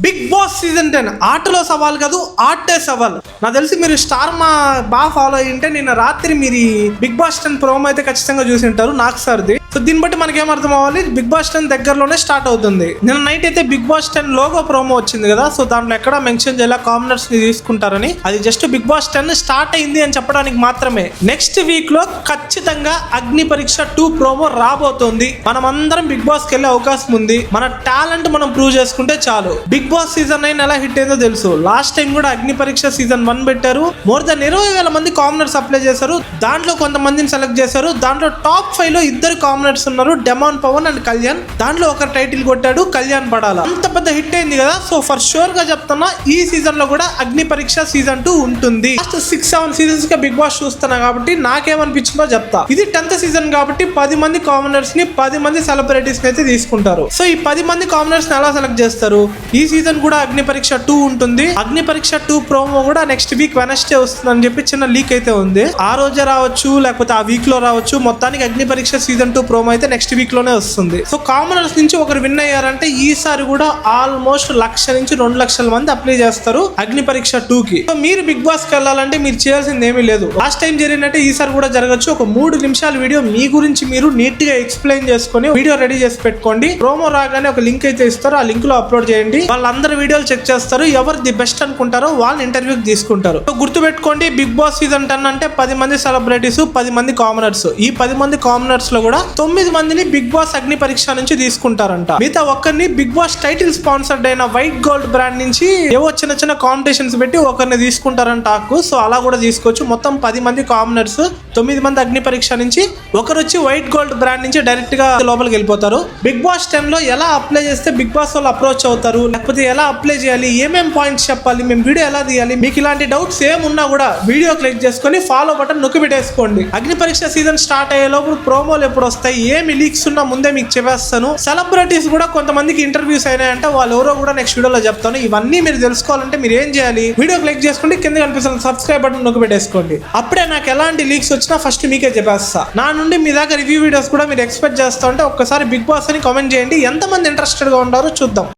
Big boss season 10 ఆటలో సవాల్ కాదు, ఆటే సవాల్. నాకు తెలిసి మీరు స్టార్ మా బాగా ఫాలో అయ్యి ఉంటే నిన్న రాత్రి మీరు బిగ్ బాస్ 10 ప్రోమో అయితే ఖచ్చితంగా చూసి ఉంటారు నాకు సార్ది. సో దీన్ని బట్టి మనకి ఏమర్థం అవ్వాలి, బిగ్ బాస్ 10 దగ్గరలోనే స్టార్ట్ అవుతుంది. నిన్న నైట్ అయితే బిగ్ బాస్ 10 లోగో ప్రోమో వచ్చింది కదా, సో దాంట్లో ఎక్కడ మెన్షన్ చేయాలి కామనర్స్ ని తీసుకుంటారని. అది జస్ట్ బిగ్ బాస్ 10 స్టార్ట్ అయింది అని చెప్పడానికి మాత్రమే. నెక్స్ట్ వీక్ లో ఖచ్చితంగా అగ్ని పరీక్ష 2 ప్రోమో రాబోతోంది. మనం అందరం బిగ్ బాస్ కి వెళ్ళే అవకాశం ఉంది. మన టాలెంట్ మనం ప్రూవ్ చేసుకుంటే చాలు. బిగ్ బాస్ సీజన్ 9 ఎలా హిట్ అయిందో తెలుసు. లాస్ట్ టైం కూడా అగ్ని పరీక్ష సీజన్ 1 పెట్టారు. మోర్ దెన్ 20,000 మంది కామనర్స్ అప్లై చేశారు. దాంట్లో కొంతమందిని సెలెక్ట్ చేశారు. దాంట్లో టాప్ 5 లో ఇద్దరు కామనర్స్ ఉన్నారు, డెమాన్ పవన్ అండ్ కళ్యాణ్. దాంట్లో ఒక టైటిల్ కొట్టాడు, కళ్యాణ్ పడాల. అంత పెద్ద హిట్ అయింది కదా. సో ఫర్ షూర్ గా చెప్తున్నా, ఈ సీజన్ లో కూడా అగ్ని పరీక్ష సీజన్ 2 ఉంటుంది. లాస్ట్ 6-7 సీజన్స్ గా బిగ్ బాస్ చూస్తున్నా కాబట్టి నాకేమనిపించిందో చెప్తా. ఇది 10th సీజన్ కాబట్టి 10 మంది కామనర్స్ ని 10 మంది సెలబ్రిటీస్ ని అయితే తీసుకుంటారు. సో ఈ 10 మంది కామనర్స్ ని ఎలా సెలెక్ట్ చేస్తారు? ఈ సీజన్ కూడా అగ్ని పరీక్ష 2 ఉంటుంది. అగ్ని పరీక్ష 2 ప్రోమో కూడా నెక్స్ట్ వీక్ వెనస్డే వస్తుందని చెప్పి చిన్న లీక్ అయితే ఉంది. ఆ రోజే రావచ్చు, లేకపోతే ఆ వీక్ లో రావచ్చు. మొత్తానికి అగ్ని పరీక్ష సీజన్ 2 ప్రోమో అయితే నెక్స్ట్ వీక్ లోనే వస్తుంది. సో కామనర్స్ నుంచి ఒకరు విన్ అయ్యారంటే ఈసారి కూడా ఆల్మోస్ట్ 1,00,000 నుంచి 2,00,000 మంది అప్లై చేస్తారు అగ్ని పరీక్ష 2 కి. సో మీరు బిగ్ బాస్ కి వెళ్ళాలంటే మీరు చేయాల్సింది ఏమీ లేదు. లాస్ట్ టైం జరిగినట్టే ఈసారి కూడా జరగచ్చు. ఒక 3 నిమిషాల వీడియో మీ గురించి మీరు నీట్ గా ఎక్స్ప్లెయిన్ చేసుకుని వీడియో రెడీ చేసి పెట్టుకోండి. ప్రోమో రాగానే ఒక లింక్ అయితే ఇస్తారు, ఆ లింక్ లో అప్లోడ్ చేయండి. వాళ్ళందరూ వీడియోలు చెక్ చేస్తారు. ఎవరు ది బెస్ట్ అనుకుంటారో వాళ్ళని ఇంటర్వ్యూకి తీసుకుంటారు. సో గుర్తుపెట్టుకోండి, బిగ్ బాస్ సీజన్ 10 అంటే 10 మంది సెలబ్రిటీస్, 10 మంది కామనర్స్. ఈ 10 మంది కామనర్స్ లో కూడా 9 మందిని బిగ్ బాస్ అగ్ని పరీక్ష నుంచి తీసుకుంటారంట. మిగతా ఒక్కరిని బిగ్ బాస్ టైటిల్ స్పాన్సర్డ్ అయిన వైట్ గోల్డ్ బ్రాండ్ నుంచి ఏవో చిన్న చిన్న కాంపిటీషన్స్ పెట్టి ఒకరిని తీసుకుంటారంట. సో అలా కూడా తీసుకోవచ్చు. మొత్తం 10 మంది కామనర్స్, 9 మంది అగ్ని పరీక్ష నుంచి, ఒకరు వచ్చి వైట్ గోల్డ్ బ్రాండ్ నుంచి డైరెక్ట్ గా లోపలికి వెళ్ళిపోతారు. బిగ్ బాస్ 10 లో ఎలా అప్లై చేస్తే బిగ్ బాస్ వాళ్ళు అప్రోచ్ అవుతారు, లేకపోతే ఎలా అప్లై చేయాలి, ఏమేం పాయింట్స్ చెప్పాలి, మేము వీడియో ఎలా తీయాలి, మీకు ఇలాంటి డౌట్స్ ఏమున్నా కూడా వీడియో క్లిక్ చేసుకొని ఫాలో బటన్ నొక్కి పెట్టేసుకోండి. అగ్ని పరీక్ష సీజన్ స్టార్ట్ అయ్యే లోపు ప్రోమోలు ఎప్పుడు వస్తాయి, ఏమి లీక్స్ ఉన్నా ముందే మీకు చెప్పేస్తాను. సెలబ్రిటీస్ కూడా కొంతమందికి ఇంటర్వ్యూస్ అయినాయంటే వాళ్ళు ఎవరో కూడా నెక్స్ట్ వీడియోలో చెప్తాను. ఇవన్నీ మీరు తెలుసుకోవాలంటే మీరు ఏం చేయాలి, వీడియో క్లిక్ చేసుకుంటే కింద కనిపిస్తున్న సబ్స్క్రైబ్ బటన్ నొక్కి పెట్టేసుకోండి. అప్పుడే నాకు ఎలాంటి లీక్స్ వచ్చినా ఫస్ట్ మీకే చెప్పేస్తా. నా నుండి మీ దాకా రివ్యూ వీడియోస్ కూడా మీరు ఎక్స్పెక్ట్ చేస్తా ఉంటే ఒక్కసారి బిగ్ బాస్ అని కామెంట్ చేయండి. ఎంతమంది ఇంట్రెస్టెడ్ గా ఉన్నారో చూద్దాం.